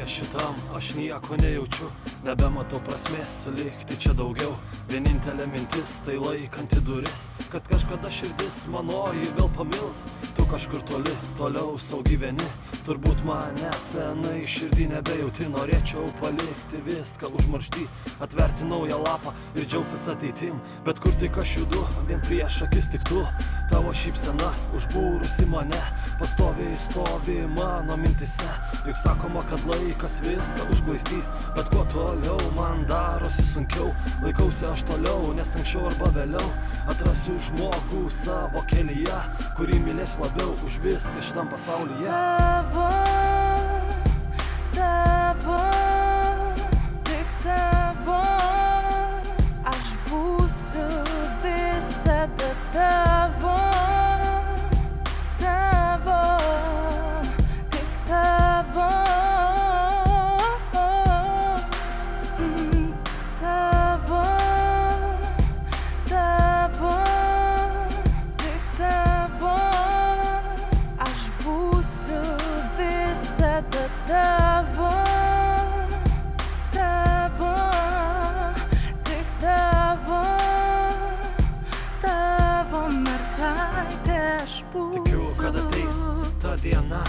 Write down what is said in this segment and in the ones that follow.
Pasaulyje šitam aš nieko nejaučiu, nebematau prasmės likti čia daugiau. Vienintelė mintis tai laikanti duris, kad kažkada širdis manoji vėl pamils. Tu kažkur toli, toliau sau gyveni, turbūt mane senai širdį nebejauti. Norėčiau palikti viską užmaršty, atverti naują lapą ir džiaugtis ateitim. Bet kur tik aš judu, vien prieš akis tik tu. Tavo šypsena užbūrusi mane, pastoviai stovi mano mintise. Juk sakoma, kad laikas viską užglaistys, bet kuo toliau man darosi sunkiau. Laikausi aš toliau, nes anksčiau arba vėliau atrasiu žmogų savo kelyje, kurį mylėsiu labiau už viską šitam pasaulyje. Tavo, tik tavo, aš būsiu visada tavo. Tavo, tavo, tik tavo, tavo mergaitė aš būsiu. Tikiu, kad ateis ta diena,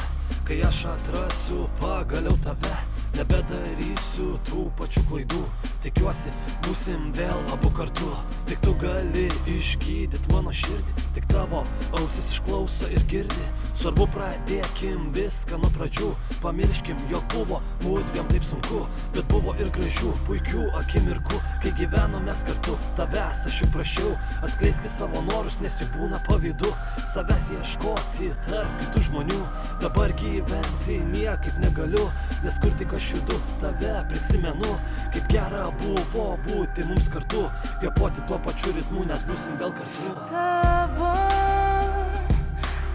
kai aš atrasiu pagaliau tave. Nebedarysiu tų pačių klaidų, tikiuosi būsim vėl abu kartu. Tik tu gali išgydyt mano širdį, tik tavo ausis išklauso ir girdi. Svarbu pradėkim viską nuo pradžių, pamirškim, jog buvo mudviem taip sunku. Bet buvo ir gražių, puikių akimirkų, kai gyvenomės kartu. Tavęs aš juk prašiau, atskleiski savo norus, nes jų būna pavydu. Savęs ieškoti tarp kitų žmonių, dabar gyventi niekaip negaliu. Nes kur tik aš judu, tave prisimenu, kaip gera buvo būti mums kartu. Kvėpuoti tuo pačiu ritmu, nes būsim vėl kartu. Tavo,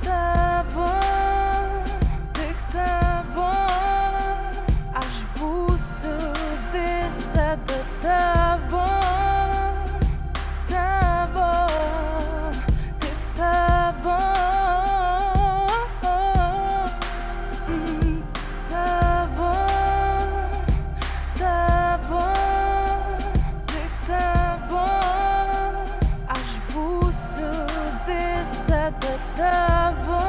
tavo, tik tavo, aš būsiu visada tavo. Tavo, tik tavo, tavo, tavo, tik tavo, aš būsiu visada tavo.